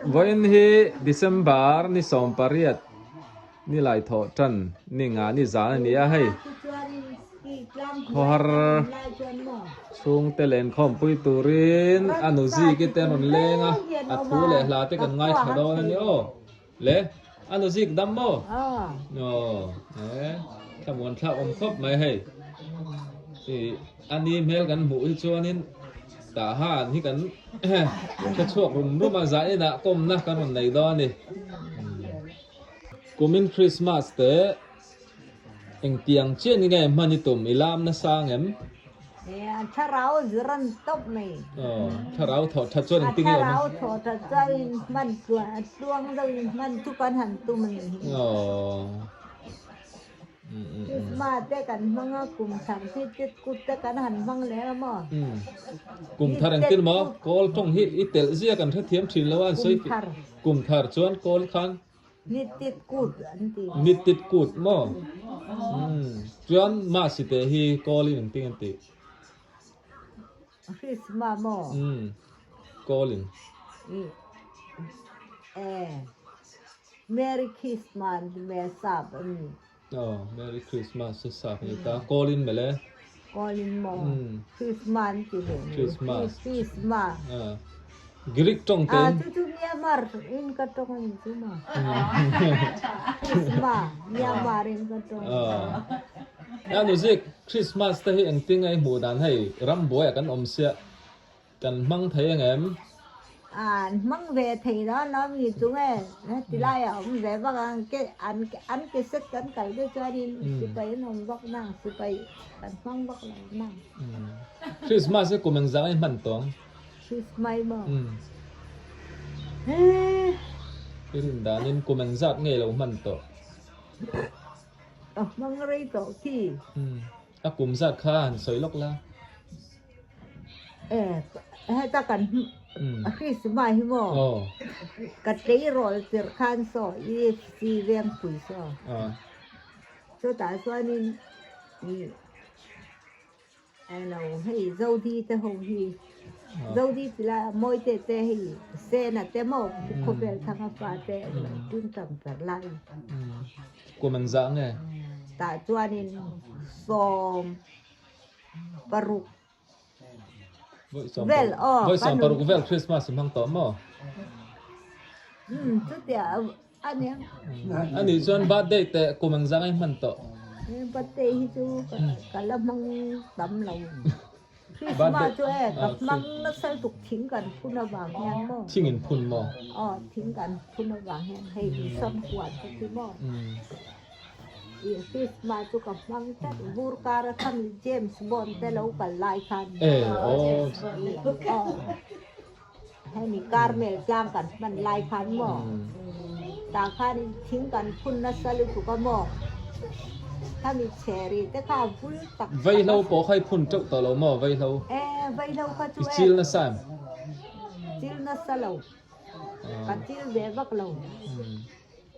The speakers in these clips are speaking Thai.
Voin hi December ni som pariat ni lai tho tran ni nga ni za ni a hei khor chung telen khom pui turin anuzi ki tenon lenga athu le hla te kan ngai thado na ni o le anuzi dam mo no kamuan thla om khop mai hei ani mel kan mu hi chuanin ta ha ni kan ka chuak rum rum a za ina kom na kan on nei do ni kumin Christmas te eng tiang chen ni ngai mani tum ilam na sang em Tharau ziran top mai tharau tho tha chuan eng ting em Tharau tho ta chai man tua tuang doi man tu kan han tu man ma te kan manga kum sam thi tit kut te kan han mang le mo kum thar eng tin mo kol tong hi itel zia kan tha thiam thin lawan soi kum thar chuan kol khan ni tit kut an ti mit tit kut mo chuan ma si te hi kolin eng ting an ti Christmas mo kolin Merry Christmas me sab ani Merry Christmas sa ni ta kolin mele Colin mo Christmas ti le Christmas Greek tong ten tu Myanmar in ka tong ni tu ma Christmas Myanmar in ka tong ano zik Christmas ta hi ang ting ai mu dan hai ram boy kan om sia kan mang thai ang em mang về thì đó nó như chúng ấy thì lại ông về bác ăn cái sức cắn cày để cho đi sự bay nó bác năng sự bay ăn mang bác lại năng Christmas ko mang za ai man tong Christmas mà Irin danin ko mang zat ngai lo man to mang rây tổ thì akum zat khan soi lok la hay ta cần Christmas hi mo cái đấy rồi thì khan so y si vem quỷ so cho ta so nên anh nào hay dâu đi tới hồng hi dâu đi là môi tê tê hi xe là tê mò không phải thằng pha tê tuyên tầm thật lại ko mang za ngai ta cho nên som paruk Vel paru vel Christmas mang to mo chút tiệt anh em ani chuan birthday te ko mang za ngai man to birthday hi chu cả là mang tấm lòng Christmas cho em gặp mang nó sẽ tục thính gần phun nó vàng hen mo thing in phun mo thính gần phun nó vàng hen hay đi xăm quạt cái mo Christmas cho gặp mang tất vur cara khăn James Bond te lâu cả lại khăn hay ni Carmel jang kan man lai khăn mo ta khăn thính gần phun nó sẽ tục cái moถ้ามีเชอรี่แต่ข้าวฟุ้งตัก vei lo po khai phun chok to lo mo vei lo ไว้เราก็ช่วย chil na sam จิลนัสเรากับจิลเบบกเรา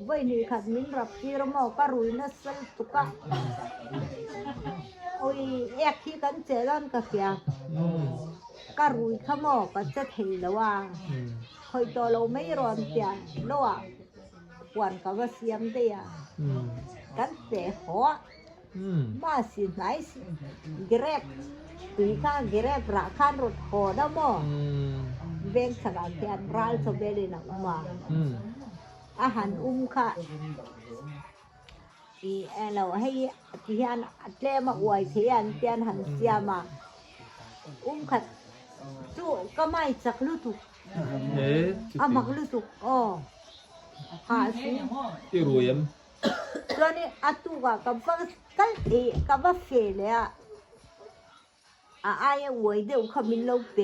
ไว้นี่ขัดมินรับกีรมอก็รุยนัสลตุกะโอ้ยเอกที่กันเจริญกับเสียก็รุยขมอก็จะเทแล้วว่าคอยตัวเราไม่ร้อนเสียแล้วอ่ะหวานกับว่าเสียมเดียกันเสียหัวมาสิไหนสิเกรกตุยข้าเกรกราคารถหัวดมอเบงสกัดแทนร้ายสเบลินักมาอาหารค่ะอีเราให้ที่อันเล่มาอวยที่อันเตียนหันเสียมาค่ะจู่ก็ไม่จักลุตุมักลุตุหาสิที่รวยมตัวนี้ตัวกับว่ากัลตีกับว่าเฟลเลยอายอวยเดี๋ยวเขาไม่ลบเป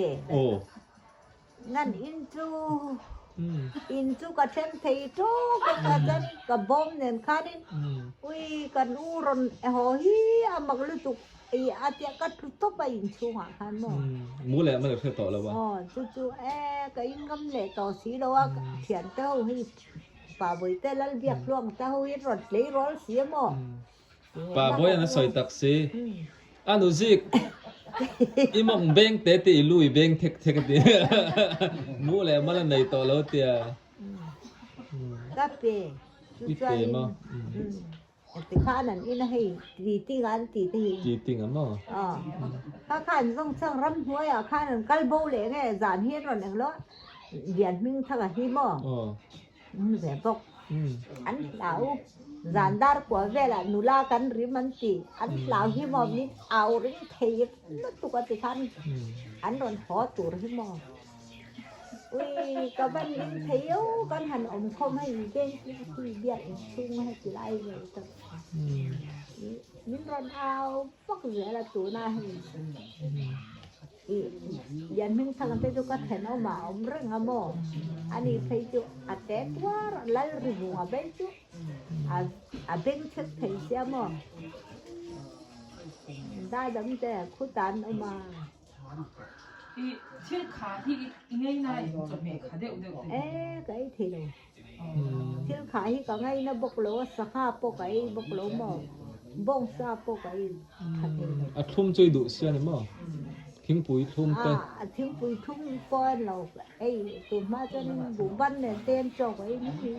งั้นอินจูกับเทมเทโต้กับจันกับบอมเนี่ยข้านี่อุ้ยกันอูรอนโอ้ยมักลุตุอาเตียกัดลุตุไปอินจูหาขันมั้งมูแหละมันจะต่อแล้ววะจู่ก็อินกำเล่ต่อสีแล้วว่าเขียนเต้าให้ป่าบอยเต้ลัลเบียกลวงเต้าให้รถเลยรถเสียมั้งป่าบอยนะสอยตักซีอันนู้สิอีมองเบงเตติลุยเบงเทคเทคเดียมูแหละมันในต่อแล้วเตีย ก็เปอีเปมั้งติข้านั่นอีน่ะให้ตีตีกันตีตีจีติงอ่ะมั้งอ๋อข้าขันต้องเชิงรำหัวอ่ะข้านั่นกัลโบเลยไงจานเฮียนวันนึงแล้วเดียนมิงทักหิมอ๋อแบบบอกอันเหลาจานดาร์กว่าเวลานุลากันริมันตีอันเหลาหิมอนี่เอาริงเทียบนั่นตุกติขันอันรอนหอตัวหิมออุ้ยก็บันริงเทียวกันหันอมคมให้เก่งที่เบียดชุ่มให้จีไล่เลยจ้ะนี่รอนเอาฟักเหลือละตัวน่าให้ยันมึงทางนั้นjuga kenal mau mereng amo ani thấy chú à té quá lấy ribu à bên chú à bên chết thấy xem màได้đấmแต่คู่ตันเอามาที่ขาที่ง่ายๆจะมีขาเดียวเดียวcái thì đâuที่ขาที่ก็ง่ายนะบกโลสักห้าปกไอ้บกโลหมอบ้องซาปกไอ้อ่ะทุ่มช่วยดูเสียนี่มั้งทิ้งปุ๋ยทุ่มเต้ทิ้งปุ๋ยทุ่มก้อนเราไอ้ตัวมาจนบุบันเนี่ยเต้นจอกไอ้นี่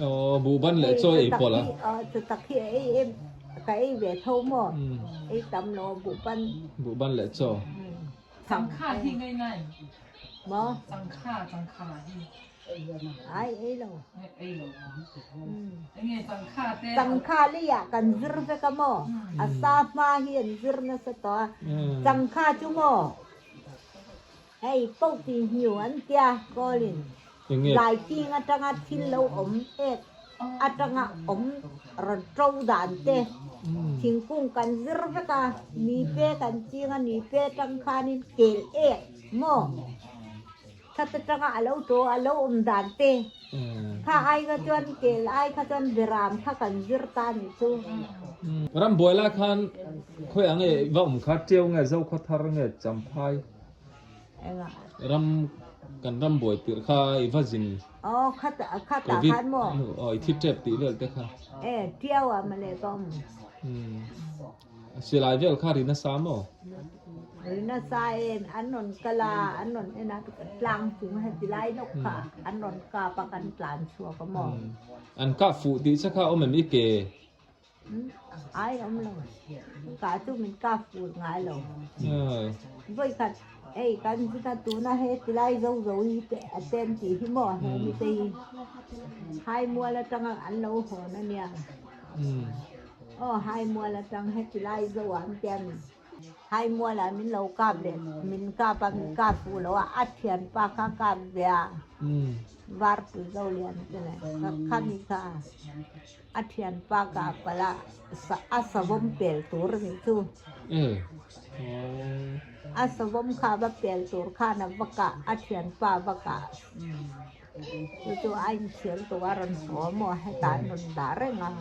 อ๋อบุบันเลยช่วยอีกพอละจะตักที่ไอ้cáiเวททุ่มไอ้ตำโนบุบันเลยช่วยสังขาที่ง่ายๆมั้งสังขาที่ไอ้เราไอ้เนี่ยสังขาเลียกันซิร์ฟกันมั้งอาซาฟมาเฮียนซิร์นะสตอสังขาจุโมไอ้ปกติหิวอันเดียก็ลินหลายทีงัดงัดทิ้งเราอัดงัดรัดเราด่านเตะทิ้งกุ้งกันซิร์ฟกันนีเป้กันจีกันนีเป้สังขานิเกลมั้งถ้าจะจังอาลูตัวอาลูด่านเตะถ้าไอ้ก็จวนเกลไอ้ก็จวนเดรามถ้ากันซิร์ตานิจูรำบัวละคันคุยอะไรว่าข้าเจียวไงเจ้าข้าทาร์ไงจำพายรำกันรำบัวตีข้าอีว่าจินอ๋อข้าตาขันมั้งอ๋อที่เจ็บตีเลยแต่ข้าเที่ยวอ่ะมาเลยก็เสียหลายเวลข้ารินาสามอ๋อรินาสายอันนนกลาอันนนไอ้นั่นกลางถึงให้ตีไล่นกค่ะอันนนกาปกันกลางชัวก็มองอันก้าฟูดีสักข้าเอาเหมือนไม่เก๋ไอ้อมลงกาจุมันกาฟูง่ายลงด้วยกันไอ้กันที่ถ้าตัวน่ะให้ตีไล่เจ้าอีเต้นตีที่หม้อให้มีตีให้มัวแล้วจังอันเราหัวนั่นเนี่ยอ๋อให้มัวแล้วจังให้ตีไล่เจ้าอันเต้นให้มัวแล้วมินเรากาบเด่นมินกาบมินกาฟูแล้วอัดเทียนปากกาบเดียวาร์ปุเจ้าเลียนใช่ไหมข้ามีค่าอัดเทียนปากกาปลาอาสวมเปลตัวนี่ทูอาสวมข้าบเปลตัวข้านับกะอัดเทียนปาบกะตัวไอ้เชียงตัวรันหัวหมอให้ตายนนดาเรงอ่ะ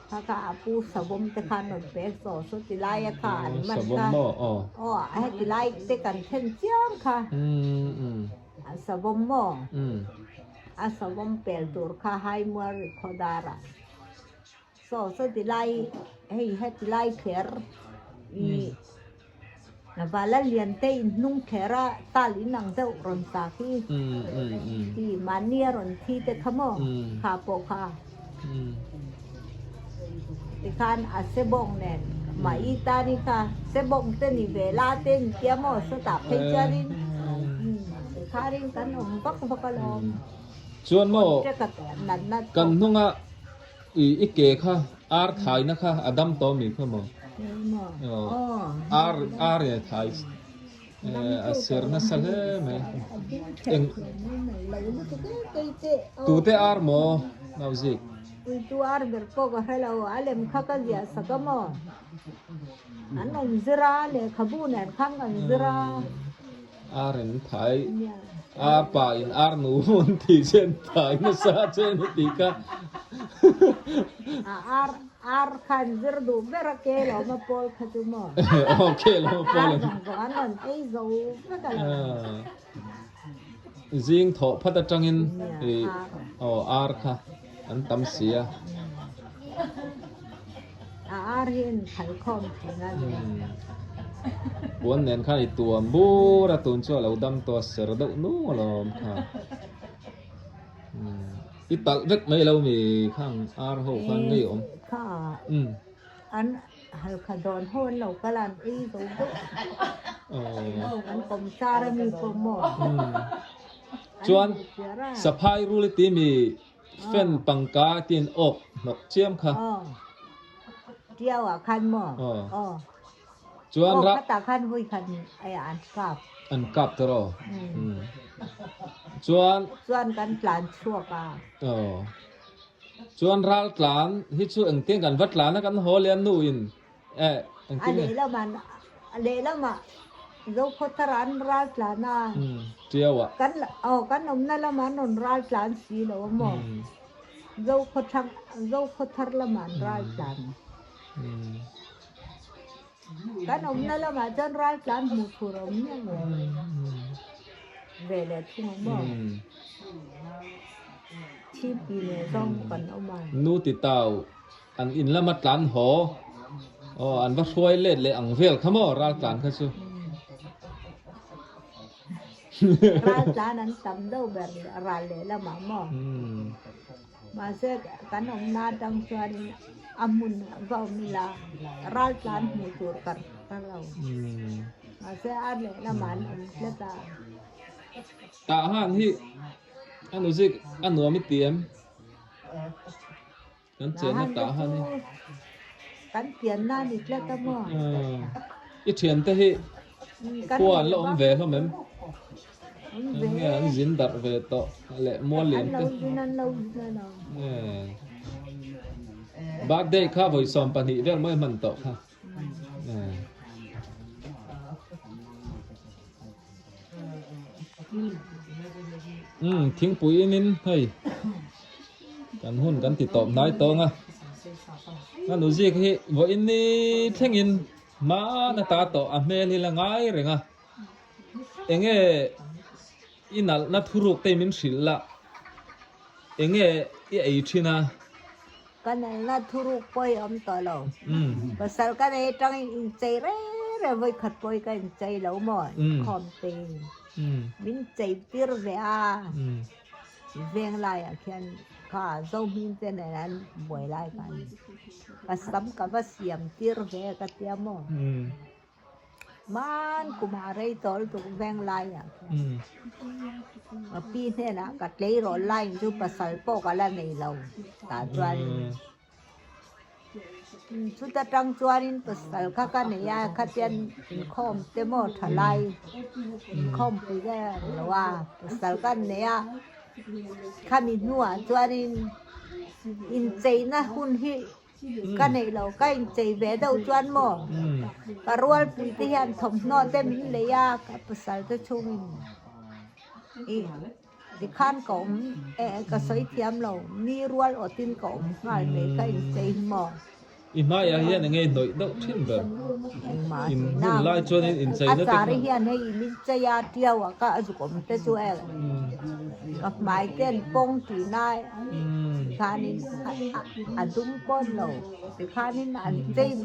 ถ้าข้าปูสวมแต่ข้านนเปโซสุติไลข้ามันค่ะอ๋อให้ติไลเตกันเช่นเจียมค่ะสวมหมอสวมเปลตัวข้าให้มัวริคอดาระสุติไลให้ติไลเขรนะว่าละเลียนเตยนุ่งเขระตาลินังเจ้ารอนตาที่มาเนียรอนที่เตขโมข้าโปข้าที่ข้านอาเซบงเนี่ยมาอีตานี่ค่ะเซบงเตนิเวลาเตนเทียมสตาเพจารินข้ารินกันบักลมชวนโมกันนุ่งอ่ะอีเก๋ค่ะอาร์ไทยนะคะอดัมโตมีค่ะโมอาร์เนี่ยไทยอาเซอร์น่าสักไหมตัวเตอาร์โมนาวิกตัวอาร์เบอร์โปก็ให้เราอะไรมข้ากันยาสักโมอันนั้นซราเลยขบุนเนี่ยข้างกันซราอาร์เนี่ยไทยอาร์ป่าอินอาร์นูนที่เช่นไทยน่าสักเช่นที่กันอาร์ขันซิร์ดูเบรเกลมาโพลขจุโมโอเคเราโพลอันนั้นไอ้โซ่ไม่กันจิงทอพัดจังอินอาร์ค่ะอันตั้มเสียอาร์เห็นไข่คอมถึงอะไรวันนี้ข้าอีตัวบูระตุนชัวเราดำตัวเสือดนู้นเราค่ะ อีตักเล็กไม่เรามีข้างอาร์โหข้างนี่อม ค่ะ อันฮัลคาดอนโฮนเรากำลังอีดูดู อ๋อ อันผมซาระมีโปรโมท จวนสะพายรูลิตีมีเฟ้นปังกาตีนอกนกเจียมค่ะ อ๋อเดียวอ่ะคันหมออ๋อ จวนรัก ตาคันหุยคันไอ้อันกับ อันกับตรอจวน ส่วนกันหลานชั่วกา อ๋อจวนรักหลานฮิตชูอังเตียงกันวัดหลานนะกันโหเลียนนู่อินอัง อั เตี น ยง นี้แล้วมันอันนี้แล้วมาเราโคตรรันรักหลานนะ เจียวอ่ะ กันกันนมนั่นละมันนนรักหลานสีแล้วหมอเราโคตรละมันรักหลานกันนมนั่นละมันจนรักหลานหมู่ผู้รมเนี่ยเวลาทุ่งหมอที่ปีนี้ต้องกันเอามา นู่ติเตาอันอินละมัดหลานหออ๋ออันว่าช่วยเล่นเลยอังเวลขโมยรักหลานเขาชู รักหลานนั้นจำได้แบบอะไรเลยละหมาหมอมาเสกกันองนาดังชวนอามุนก็มีลารักหลานหมู่ตัวกันเรามาเสกอะไรละหมันเละตา ตาหันที่อันนู้สิอันหนูไม่เตรียมกันเจนนะตาหันนี่ กันเปลี่ยนหน้าดิเละตาหมอ อีเทียนแต่ที่กวนแล้วอมเวทเขาเหม็นเนี่ยอันจินดัดเวทต่อแหละม้วนเหรียญ เรา เต้ อยู่นั่นเราบาดได้ข้าบริสอมปนิเรื่องไม่มันต่อค่ะทิ้งปุ๋ยนินเฮ้ยกันหุ่นกันติดต่อได้ตรงอ่ะงั้นหนูสิที่ว่าอินนี่เท่งอินมาหน้าตาต่ออเมริละไงเรื่องอ่ะเองอินัลนัทรุกเตมินสิลละเองไอ้ที่นะ กันน่ะทุรุปอยอมต่อเราภาษากันจังอินใจเร่ไว้ขัดปอยกันใจเราหมดคอมเตมินใจตีร์เวียเวียงลายแค่ข้าเจ้ามินเจนนั้นบ่อยลายกันภาษากับภาษาเสียมตีร์เวียกันเตียมอมันกุมาเรย์ตอลตุกเวียงลายปีนี้นะกัดเลยรอไล่จุภาษาปอกอะไรในเราตาจวนสุดท้ายจังจวนภาษาข้ากันเนี่ยข้าเตียนคอมเตมอทลายคอมไปได้หรือว่าภาษากันเนี่ยข้ามีนัวจวนอินใจนะคุณที่กันในเราก็อินใจเวดเอาจวนหมดกรัวปีที่ยันทำนอนเต็มเลยอะภาษาจะชุ่มดิขันก่อมก็ใส่เทียมเรามีรัวอดตินก่อมง่ายเลยก็อินใจหมดอีมาอย่างเงี้ยยังไงหน่อยต้องทิ้งแบบอินหุ่นไล่จนอินใจนั่น อาจารย์เฮียนให้มิจยาเที่ยวก็อาจจะก็มันจะช่วยกับหมายเต้นปงตีนายข้านี่อันดุมปนเราข้านี่อันเต้น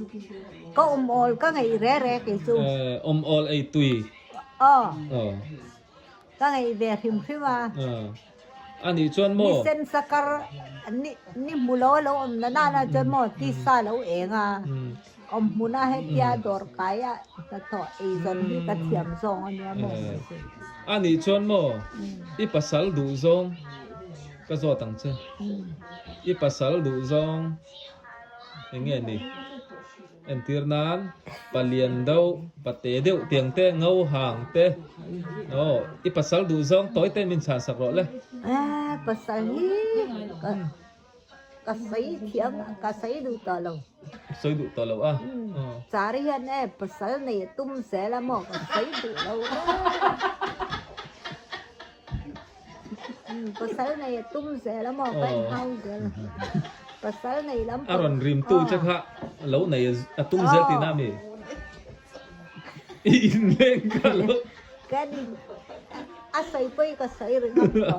ก็อมอลก็ไงแร่ๆกี่ซูอมออลไอตุยก็ไงเบียร์ทิมขึ้นมาอันนี้ชวนโมเส้นสักการนี่มุลเราอมนั่นจนโมติสาเราเองอมมุนาให้เตียดอร์กายแต่ต่ออีจนที่กระเทียมซองอันนี้โมอันนี้ชวนโมอีภาษาดูซองก็จะตั้งใจอีภาษาดูซองยังไงนี่อันที่นั้นปะเลียนเดาปะเตเดียวเตียงเตเงาห่างเตอีภาษาดูซองต่อยเตมินชาสักรอบเลยภาษานี้ก็ใส่เทียมก็ใส่ดูต่อเราใส่ดูต่อเราอ่ะสารีเนี่ยภาษาเนี่ยตุ้มเสละหมอกก็ใส่ดูเราภาษาเนี่ยตุ้มเสละหมอกเป็นเฮาเดียวภาษาเนี่ยลำอารอนริมตู้จะค่ะแล้วในตุ้มเสตีน่ามีอินเล่งกันแล้วแกนี่อาศัยไปก็ใส่เรื่องต่อ